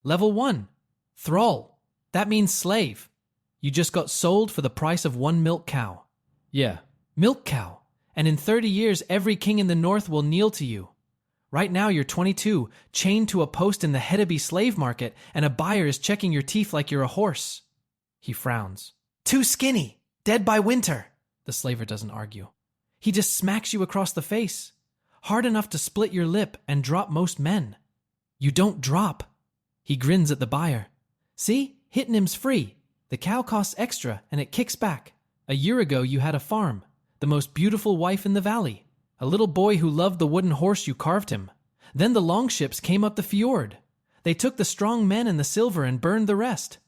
Level 1. Thrall. That means slave. You just got sold for the price of one milk cow. Yeah, milk cow. And in 30 years, every king in the north will kneel to you. Right now you're 22, chained to a post in the Hedeby slave market, and a buyer is checking your teeth like you're a horse. He frowns. Too skinny. Dead by winter. The slaver doesn't argue. He just smacks you across the face. Hard enough to split your lip and drop most men. You don't drop. He grins at the buyer. See? Hitting him's free. The cow costs extra and it kicks back. A year ago you had a farm. The most beautiful wife in the valley. A little boy who loved the wooden horse you carved him. Then the longships came up the fjord. They took the strong men and the silver and burned the rest.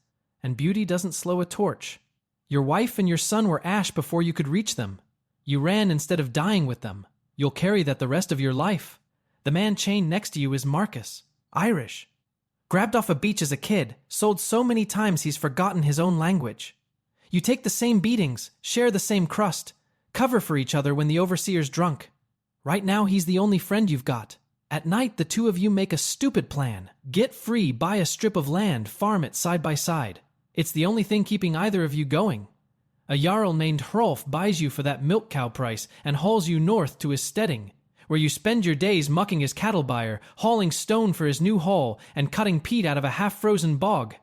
And beauty doesn't slow a torch. Your wife and your son were ash before you could reach them. You ran instead of dying with them. You'll carry that the rest of your life. The man chained next to you is Marcus, Irish. Grabbed off a beach as a kid, sold so many times he's forgotten his own language. You take the same beatings, share the same crust, cover for each other when the overseer's drunk. Right now he's the only friend you've got. At night the two of you make a stupid plan. Get free, buy a strip of land, farm it side by side. It's the only thing keeping either of you going. A Jarl named Hrolf buys you for that milk cow price and hauls you north to his steading, where you spend your days mucking his cattle buyer, hauling stone for his new haul, and cutting peat out of a half-frozen bog.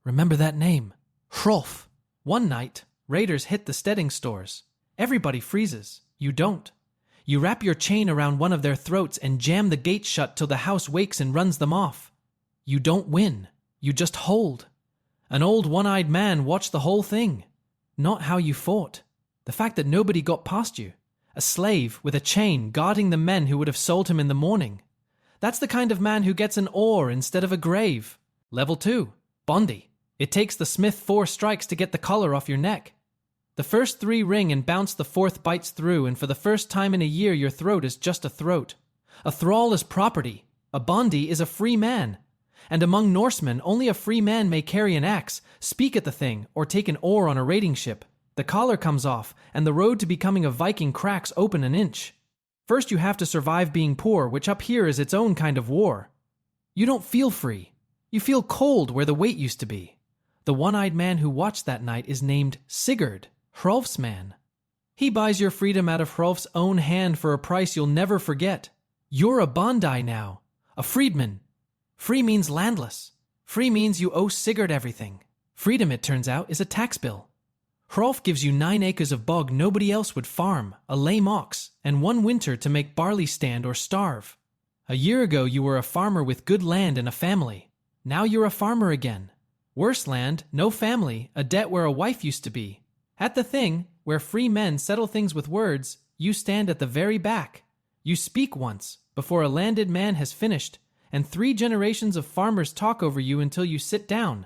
Remember that name, Hrolf. One night, raiders hit the steading stores. Everybody freezes. You don't. You wrap your chain around one of their throats and jam the gate shut till the house wakes and runs them off. You don't win. You just hold. An old one-eyed man watched the whole thing. Not how you fought. The fact that nobody got past you. A slave with a chain guarding the men who would have sold him in the morning. That's the kind of man who gets an oar instead of a grave. Level 2. Bondi. It takes the smith 4 strikes to get the collar off your neck. The first 3 ring and bounce, the 4th bites through, and for the first time in a year your throat is just a throat. A thrall is property. A bondi is a free man. And among Norsemen, only a free man may carry an axe, speak at the thing, or take an oar on a raiding ship. The collar comes off, and the road to becoming a Viking cracks open an inch. First you have to survive being poor, which up here is its own kind of war. You don't feel free. You feel cold where the weight used to be. The one-eyed man who watched that night is named Sigurd, Hrolf's man. He buys your freedom out of Hrolf's own hand for a price you'll never forget. You're a bondi now, a freedman. Free means landless. Free means you owe Sigurd everything. Freedom, it turns out, is a tax bill. Hrolf gives you 9 acres of bog nobody else would farm, a lame ox, and 1 winter to make barley stand or starve. A year ago you were a farmer with good land and a family. Now you're a farmer again. Worse land, no family, a debt where a wife used to be. At the thing, where free men settle things with words, you stand at the very back. You speak once, before a landed man has finished, and 3 generations of farmers talk over you until you sit down.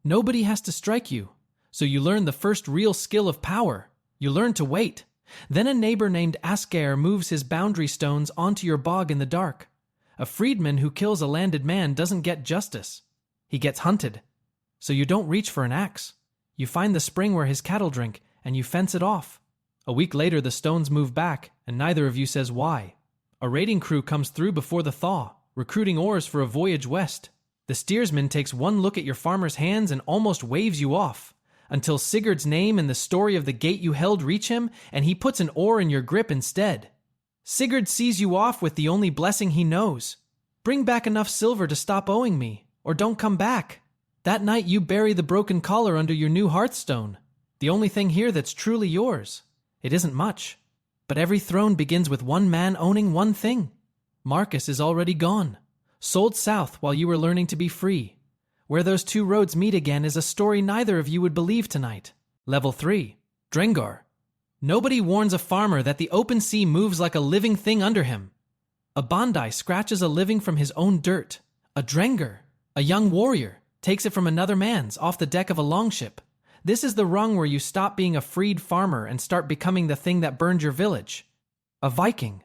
Nobody has to strike you. So you learn the first real skill of power. You learn to wait. Then a neighbor named Asgeir moves his boundary stones onto your bog in the dark. A freedman who kills a landed man doesn't get justice. He gets hunted. So you don't reach for an axe. You find the spring where his cattle drink, and you fence it off. A week later the stones move back, and neither of you says why. A raiding crew comes through before the thaw, recruiting oars for a voyage west. The steersman takes one look at your farmer's hands and almost waves you off. Until Sigurd's name and the story of the gate you held reach him, and he puts an oar in your grip instead. Sigurd sees you off with the only blessing he knows. Bring back enough silver to stop owing me, or don't come back. That night you bury the broken collar under your new hearthstone. The only thing here that's truly yours. It isn't much. But every throne begins with one man owning one thing. Marcus is already gone. Sold south while you were learning to be free. Where those 2 roads meet again is a story neither of you would believe tonight. Level 3. Drengar. Nobody warns a farmer that the open sea moves like a living thing under him. A bondi scratches a living from his own dirt. A Drengar, a young warrior, takes it from another man's off the deck of a longship. This is the rung where you stop being a freed farmer and start becoming the thing that burned your village. A Viking.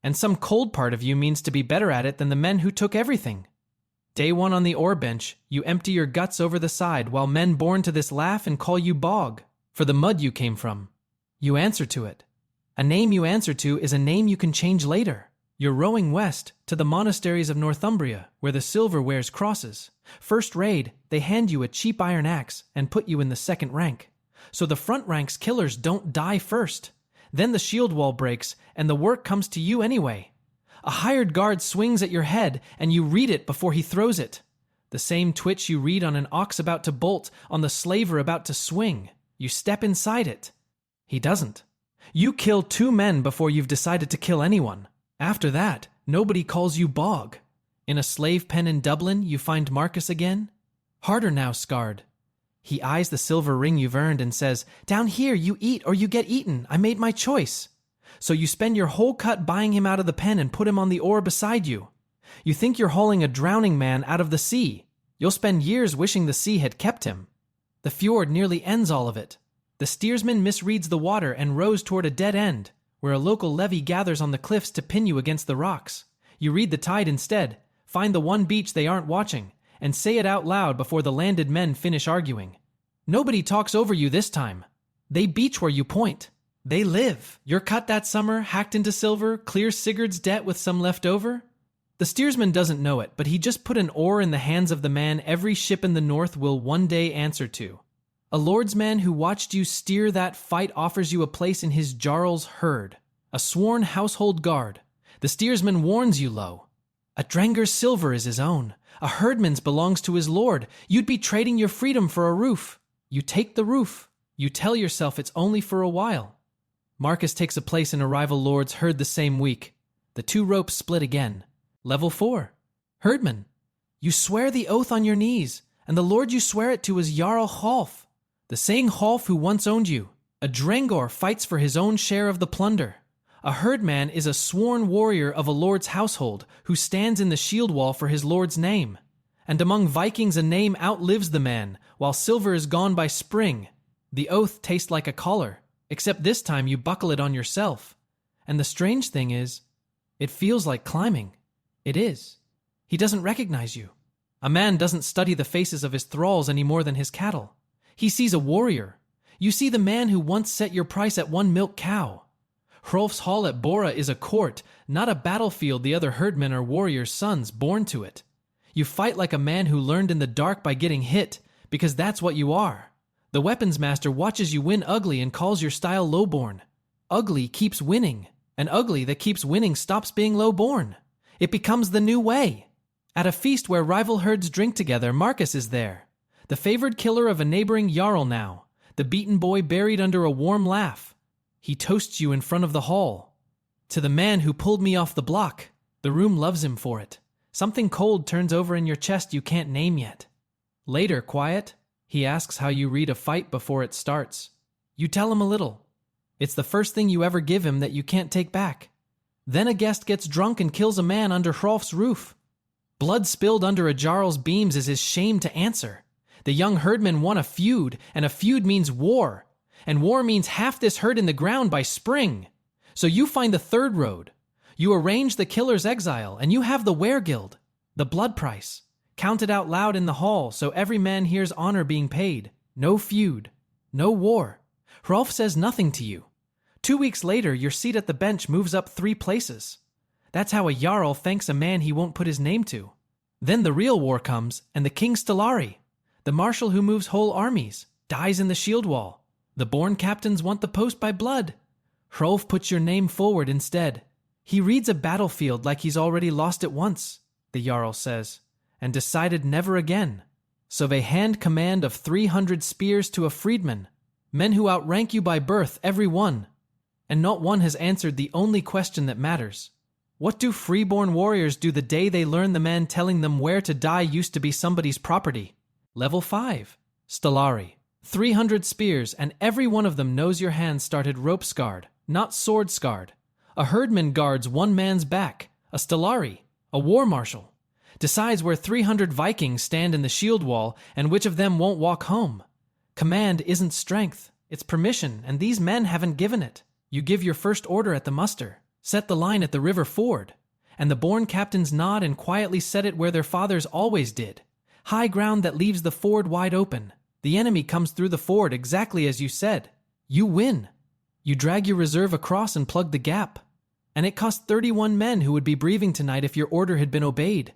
And some cold part of you means to be better at it than the men who took everything. Day 1 on the oar bench, you empty your guts over the side while men born to this laugh and call you bog, for the mud you came from. You answer to it. A name you answer to is a name you can change later. You're rowing west to the monasteries of Northumbria, where the silver wears crosses. First raid, they hand you a cheap iron axe and put you in the second rank. So the front rank's killers don't die first. Then the shield wall breaks, and the work comes to you anyway. A hired guard swings at your head, and you read it before he throws it. The same twitch you read on an ox about to bolt, on the slaver about to swing. You step inside it. He doesn't. You kill 2 men before you've decided to kill anyone. After that, nobody calls you Bog. In a slave pen in Dublin, you find Marcus again. Harder now, scarred. He eyes the silver ring you've earned and says, "Down here you eat or you get eaten. I made my choice." So you spend your whole cut buying him out of the pen and put him on the oar beside you. You think you're hauling a drowning man out of the sea. You'll spend years wishing the sea had kept him. The fjord nearly ends all of it. The steersman misreads the water and rows toward a dead end, where a local levy gathers on the cliffs to pin you against the rocks. You read the tide instead, find the one beach they aren't watching, and say it out loud before the landed men finish arguing. Nobody talks over you this time. They beach where you point. They live. Your cut that summer, hacked into silver, clears Sigurd's debt with some left over. The steersman doesn't know it, but he just put an oar in the hands of the man every ship in the north will one day answer to. A lordsman who watched you steer that fight offers you a place in his Jarl's herd, a sworn household guard. The steersman warns you low. A drenger's silver is his own. A herdman's belongs to his lord. You'd be trading your freedom for a roof. You take the roof. You tell yourself it's only for a while. Marcus takes a place in a rival lord's herd the same week. The 2 ropes split again. Level 4. Herdman. You swear the oath on your knees, and the lord you swear it to is Jarl Half, the same Half who once owned you. A Drengor fights for his own share of the plunder. A herdman is a sworn warrior of a lord's household who stands in the shield wall for his lord's name. And among Vikings a name outlives the man, while silver is gone by spring. The oath tastes like a collar, except this time you buckle it on yourself. And the strange thing is, it feels like climbing. It is. He doesn't recognize you. A man doesn't study the faces of his thralls any more than his cattle. He sees a warrior. You see the man who once set your price at 1 milk cow. Hrolf's hall at Bora is a court, not a battlefield the other herdmen are warriors' sons born to it. You fight like a man who learned in the dark by getting hit, because that's what you are. The weapons master watches you win ugly and calls your style lowborn. Ugly keeps winning, and ugly that keeps winning stops being lowborn. It becomes the new way. At a feast where rival herds drink together, Marcus is there. The favored killer of a neighboring Jarl now, the beaten boy buried under a warm laugh. He toasts you in front of the hall. To the man who pulled me off the block, the room loves him for it. Something cold turns over in your chest you can't name yet. Later, quiet, he asks how you read a fight before it starts. You tell him a little. It's the first thing you ever give him that you can't take back. Then a guest gets drunk and kills a man under Hrolf's roof. Blood spilled under a Jarl's beams is his shame to answer. The young herdman won a feud, and a feud means war. And war means half this herd in the ground by spring. So you find the third road. You arrange the killer's exile, and you have the weregild, the blood price. Counted out loud in the hall so every man hears honor being paid. No feud. No war. Hrolf says nothing to you. 2 weeks later, your seat at the bench moves up 3 places. That's how a Jarl thanks a man he won't put his name to. Then the real war comes, and the King Stellari, the marshal who moves whole armies, dies in the shield wall. The born captains want the post by blood. Hrolf puts your name forward instead. He reads a battlefield like he's already lost it once, the Jarl says, and decided never again. So they hand command of 300 spears to a freedman, men who outrank you by birth, every one. And not one has answered the only question that matters. What do freeborn warriors do the day they learn the man telling them where to die used to be somebody's property? Level 5. Stellari. 300 spears, and every one of them knows your hand started rope-scarred, not sword-scarred. A herdman guards one man's back, a Stellari, a war marshal. Decides where 300 Vikings stand in the shield wall and which of them won't walk home. Command isn't strength, it's permission, and these men haven't given it. You give your first order at the muster, set the line at the river ford, and the born captains nod and quietly set it where their fathers always did. High ground that leaves the ford wide open. The enemy comes through the ford exactly as you said. You win. You drag your reserve across and plug the gap. And it cost 31 men who would be breathing tonight if your order had been obeyed.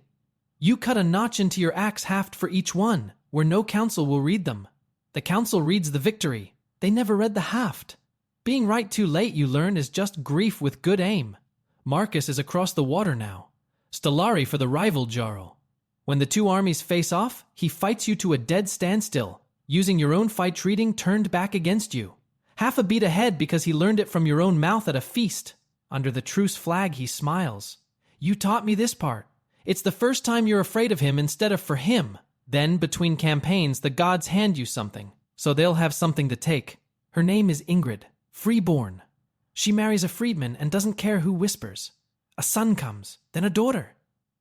You cut a notch into your axe haft for each one, where no council will read them. The council reads the victory. They never read the haft. Being right too late, you learn, is just grief with good aim. Marcus is across the water now. Stellari for the rival Jarl. When the two armies face off, he fights you to a dead standstill, using your own fight treating turned back against you. Half a beat ahead because he learned it from your own mouth at a feast. Under the truce flag he smiles. You taught me this part. It's the first time you're afraid of him instead of for him. Then, between campaigns, the gods hand you something, so they'll have something to take. Her name is Ingrid, freeborn. She marries a freedman and doesn't care who whispers. A son comes, then a daughter.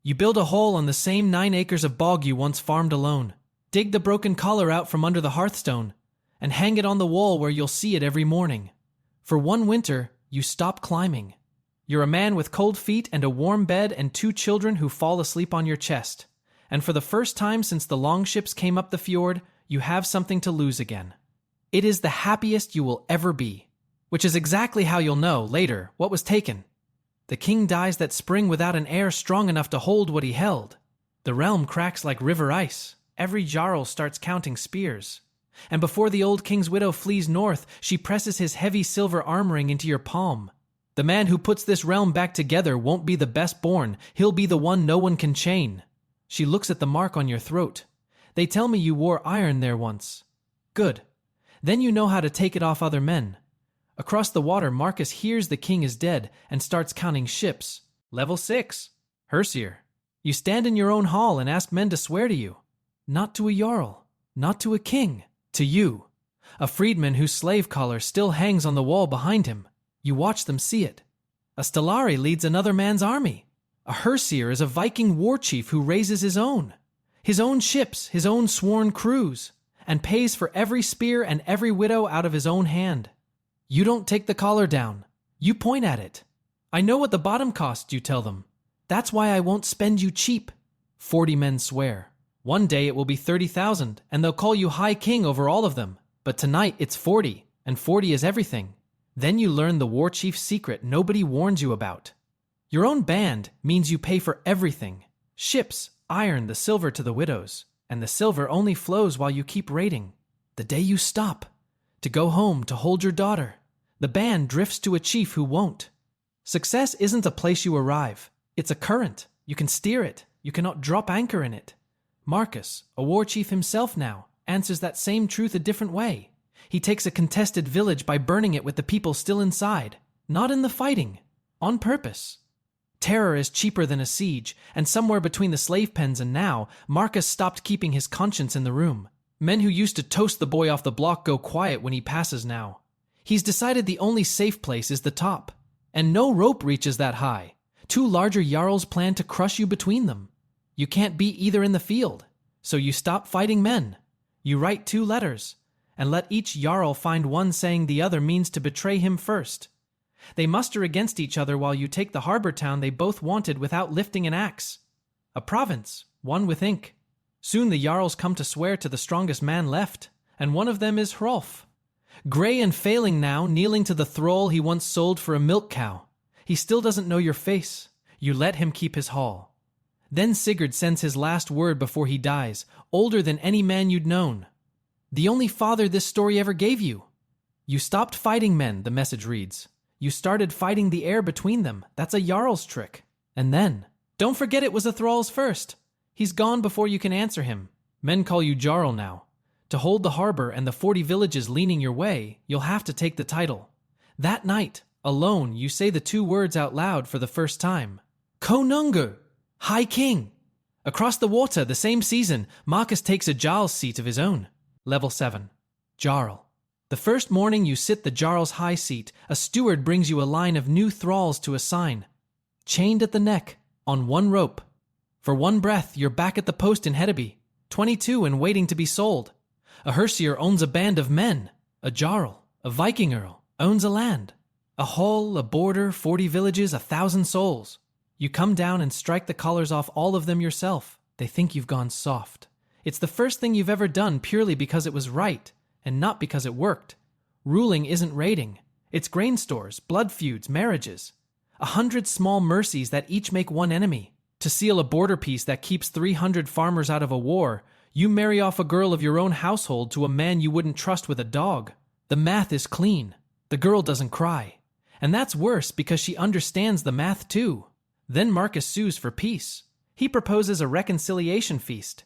You build a hole on the same 9 acres of bog you once farmed alone. Dig the broken collar out from under the hearthstone, and hang it on the wall where you'll see it every morning. For one winter, you stop climbing. You're a man with cold feet and a warm bed and 2 children who fall asleep on your chest. And for the first time since the longships came up the fjord, you have something to lose again. It is the happiest you will ever be, which is exactly how you'll know, later, what was taken. The king dies that spring without an heir strong enough to hold what he held. The realm cracks like river ice. Every Jarl starts counting spears. And before the old king's widow flees north, she presses his heavy silver armoring into your palm. The man who puts this realm back together won't be the best born. He'll be the one no one can chain. She looks at the mark on your throat. They tell me you wore iron there once. Good. Then you know how to take it off other men. Across the water, Marcus hears the king is dead and starts counting ships. Level 6. Hersier. You stand in your own hall and ask men to swear to you. Not to a Jarl. Not to a king. To you. A freedman whose slave collar still hangs on the wall behind him. You watch them see it. A Stellari leads another man's army. A Hersier is a Viking war chief who raises his own ships, his own sworn crews, and pays for every spear and every widow out of his own hand. You don't take the collar down. You point at it. I know what the bottom costs, you tell them. That's why I won't spend you cheap. 40 men swear. One day it will be 30,000, and they'll call you High King over all of them. But tonight it's 40, and 40 is everything. Then you learn the war chief's secret nobody warns you about. Your own band means you pay for everything. Ships, iron, the silver to the widows. And the silver only flows while you keep raiding. The day you stop, to go home to hold your daughter, the band drifts to a chief who won't. Success isn't a place you arrive. It's a current. You can steer it. You cannot drop anchor in it. Marcus, a war chief himself now, answers that same truth a different way. He takes a contested village by burning it with the people still inside. Not in the fighting. On purpose. Terror is cheaper than a siege, and somewhere between the slave pens and now, Marcus stopped keeping his conscience in the room. Men who used to toast the boy off the block go quiet when he passes now. He's decided the only safe place is the top. And no rope reaches that high. 2 larger Jarls plan to crush you between them. You can't be either in the field, so you stop fighting men. You write 2 letters, and let each Jarl find one saying the other means to betray him first. They muster against each other while you take the harbor town they both wanted without lifting an axe. A province, one with ink. Soon the Jarls come to swear to the strongest man left, and one of them is Hrolf. Gray and failing now, kneeling to the thrall he once sold for a milk cow. He still doesn't know your face. You let him keep his hall. Then Sigurd sends his last word before he dies, older than any man you'd known. The only father this story ever gave you. You stopped fighting men, the message reads. You started fighting the air between them. That's a Jarl's trick. And then, don't forget it was a thrall's first. He's gone before you can answer him. Men call you Jarl now. To hold the harbor and the 40 villages leaning your way, you'll have to take the title. That night, alone, you say the 2 words out loud for the first time. Konungur, High King. Across the water, the same season, Marcus takes a Jarl's seat of his own. Level 7. Jarl. The first morning you sit the Jarl's high seat, a steward brings you a line of new thralls to assign. Chained at the neck, on one rope. For one breath, you're back at the post in Hedeby, 22 and waiting to be sold. A Hersier owns a band of men. A Jarl, a Viking Earl, owns a land. A hall, a border, 40 villages, 1,000 souls. You come down and strike the collars off all of them yourself. They think you've gone soft. It's the first thing you've ever done purely because it was right, and not because it worked. Ruling isn't raiding. It's grain stores, blood feuds, marriages. 100 small mercies that each make one enemy. To seal a border peace that keeps 300 farmers out of a war, you marry off a girl of your own household to a man you wouldn't trust with a dog. The math is clean. The girl doesn't cry. And that's worse because she understands the math too. Then Marcus sues for peace. He proposes a reconciliation feast.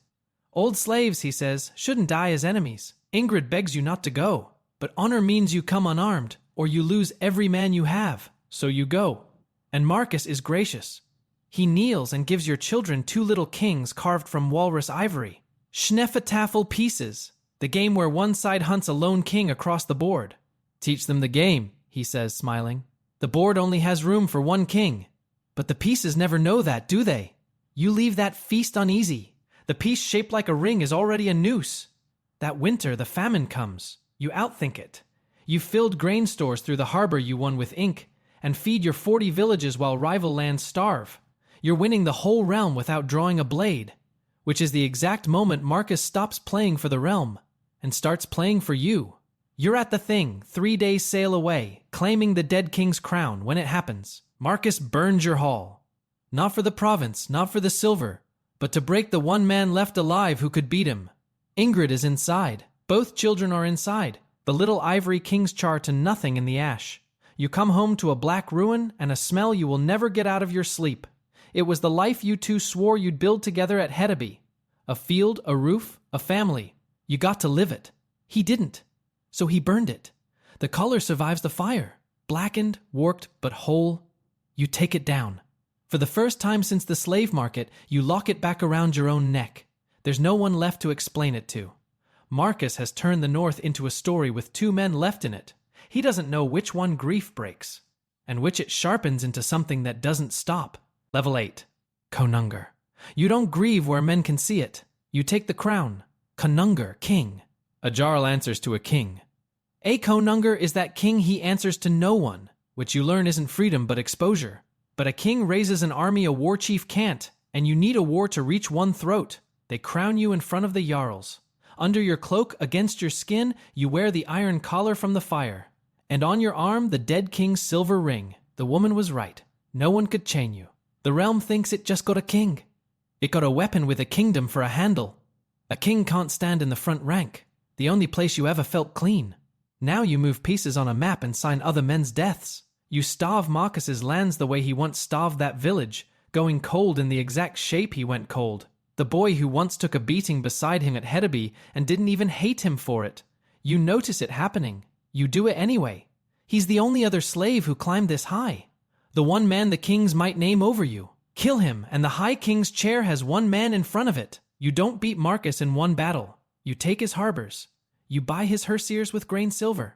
Old slaves, he says, shouldn't die as enemies. Ingrid begs you not to go. But honor means you come unarmed, or you lose every man you have. So you go. And Marcus is gracious. He kneels and gives your children 2 little kings carved from walrus ivory. Schneefetaffel pieces. The game where one side hunts a lone king across the board. Teach them the game, he says, smiling. The board only has room for 1 king. But the pieces never know that, do they? You leave that feast uneasy. The piece shaped like a ring is already a noose. That winter, the famine comes. You outthink it. You filled grain stores through the harbor you won with ink, and feed your 40 villages while rival lands starve. You're winning the whole realm without drawing a blade, which is the exact moment Marcus stops playing for the realm and starts playing for you. You're at the thing, 3 days sail away, claiming the dead king's crown. When it happens, Marcus burns your hall. Not for the province, not for the silver, but to break the one man left alive who could beat him. Ingrid is inside. Both children are inside. The little ivory king's char to nothing in the ash. You come home to a black ruin and a smell you will never get out of your sleep. It was the life you two swore you'd build together at Hedeby. A field, a roof, a family. You got to live it. He didn't. So he burned it. The color survives the fire. Blackened, warped, but whole. You take it down. For the first time since the slave market, you lock it back around your own neck. There's no one left to explain it to. Marcus has turned the North into a story with 2 men left in it. He doesn't know which one grief breaks, and which it sharpens into something that doesn't stop. Level 8. Conungur. You don't grieve where men can see it. You take the crown. Conungur, king. A Jarl answers to a king. A Conungur is that king he answers to no one, which you learn isn't freedom but exposure. But a king raises an army a war chief can't, and you need a war to reach one throat. They crown you in front of the Jarls. Under your cloak, against your skin, you wear the iron collar from the fire. And on your arm, the dead king's silver ring. The woman was right. No one could chain you. The realm thinks it just got a king. It got a weapon with a kingdom for a handle. A king can't stand in the front rank. The only place you ever felt clean. Now you move pieces on a map and sign other men's deaths. You starve Marcus's lands the way he once starved that village, going cold in the exact shape he went cold. The boy who once took a beating beside him at Hedeby and didn't even hate him for it. You notice it happening. You do it anyway. He's the only other slave who climbed this high. The one man the kings might name over you. Kill him, and the High King's chair has 1 man in front of it. You don't beat Marcus in one battle. You take his harbors. You buy his herseers with grain silver.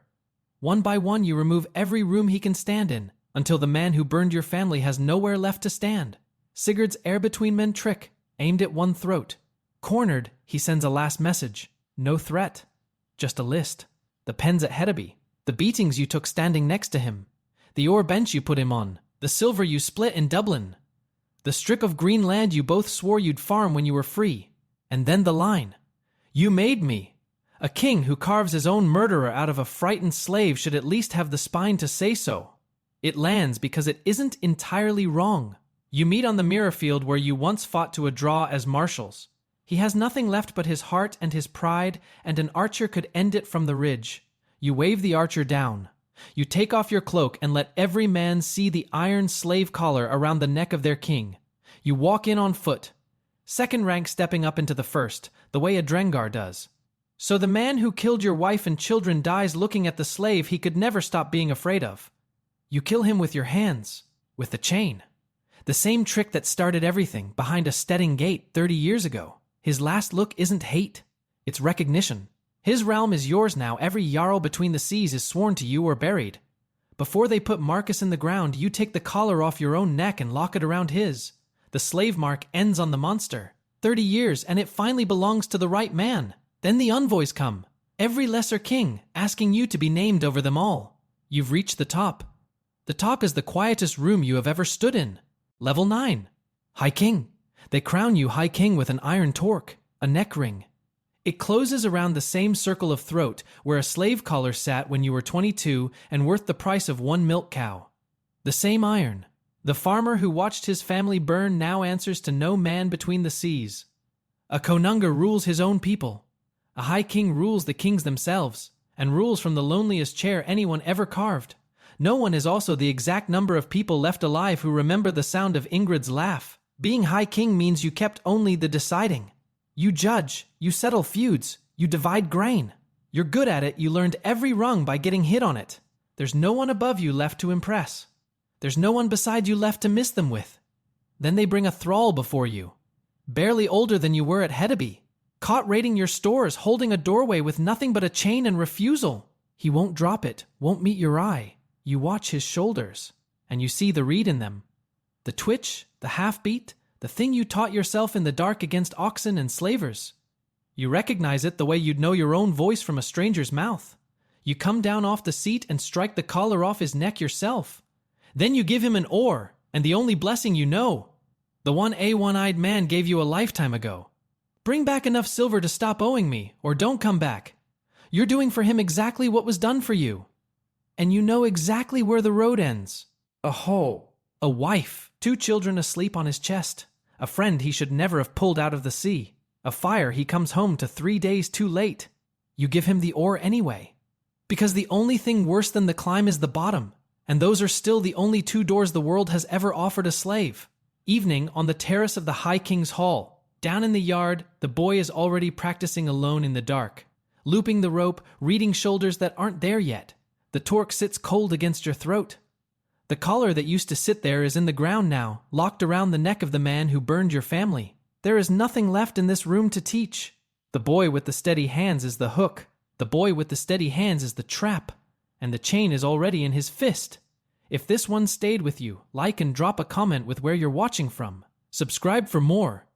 One by one you remove every room he can stand in, until the man who burned your family has nowhere left to stand. Sigurd's air-between-men trick, aimed at one throat. Cornered, he sends a last message. No threat. Just a list. The pens at Hedeby. The beatings you took standing next to him. The ore bench you put him on. The silver you split in Dublin. The strip of green land you both swore you'd farm when you were free. And then the line. You made me. A king who carves his own murderer out of a frightened slave should at least have the spine to say so. It lands because it isn't entirely wrong. You meet on the mirror field where you once fought to a draw as marshals. He has nothing left but his heart and his pride, and an archer could end it from the ridge. You wave the archer down. You take off your cloak and let every man see the iron slave collar around the neck of their king. You walk in on foot. Second rank stepping up into the first, the way a Drengar does. So the man who killed your wife and children dies looking at the slave he could never stop being afraid of. You kill him with your hands, with the chain. The same trick that started everything behind a steading gate 30 years ago. His last look isn't hate, it's recognition. His realm is yours now. Every Jarl between the seas is sworn to you or buried. Before they put Marcus in the ground, you take the collar off your own neck and lock it around his. The slave mark ends on the monster. 30 years, and it finally belongs to the right man. Then the envoys come, every lesser king, asking you to be named over them all. You've reached the top. The top is the quietest room you have ever stood in. Level 9. High King. They crown you High King with an iron torque, a neck ring. It closes around the same circle of throat where a slave collar sat when you were 22 and worth the price of 1 milk cow. The same iron. The farmer who watched his family burn now answers to no man between the seas. A Konunga rules his own people. A high king rules the kings themselves, and rules from the loneliest chair anyone ever carved. No one is also the exact number of people left alive who remember the sound of Ingrid's laugh. Being high king means you kept only the deciding. You judge, you settle feuds, you divide grain. You're good at it, you learned every rung by getting hit on it. There's no one above you left to impress. There's no one beside you left to miss them with. Then they bring a thrall before you, barely older than you were at Hedeby, caught raiding your stores, holding a doorway with nothing but a chain and refusal. He won't drop it, won't meet your eye. You watch his shoulders, and you see the reed in them. The twitch, the half-beat, the thing you taught yourself in the dark against oxen and slavers. You recognize it the way you'd know your own voice from a stranger's mouth. You come down off the seat and strike the collar off his neck yourself. Then you give him an oar, and the only blessing you know, the one a one-eyed man gave you a lifetime ago. Bring back enough silver to stop owing me, or don't come back. You're doing for him exactly what was done for you. And you know exactly where the road ends. A hole. A wife. 2 children asleep on his chest. A friend he should never have pulled out of the sea. A fire he comes home to 3 days too late. You give him the oar anyway. Because the only thing worse than the climb is the bottom. And those are still the only 2 doors the world has ever offered a slave. Evening on the terrace of the High King's Hall. Down in the yard, the boy is already practicing alone in the dark. Looping the rope, reading shoulders that aren't there yet. The torque sits cold against your throat. The collar that used to sit there is in the ground now, locked around the neck of the man who burned your family. There is nothing left in this room to teach. The boy with the steady hands is the hook. The boy with the steady hands is the trap. And the chain is already in his fist. If this one stayed with you, like and drop a comment with where you're watching from. Subscribe for more.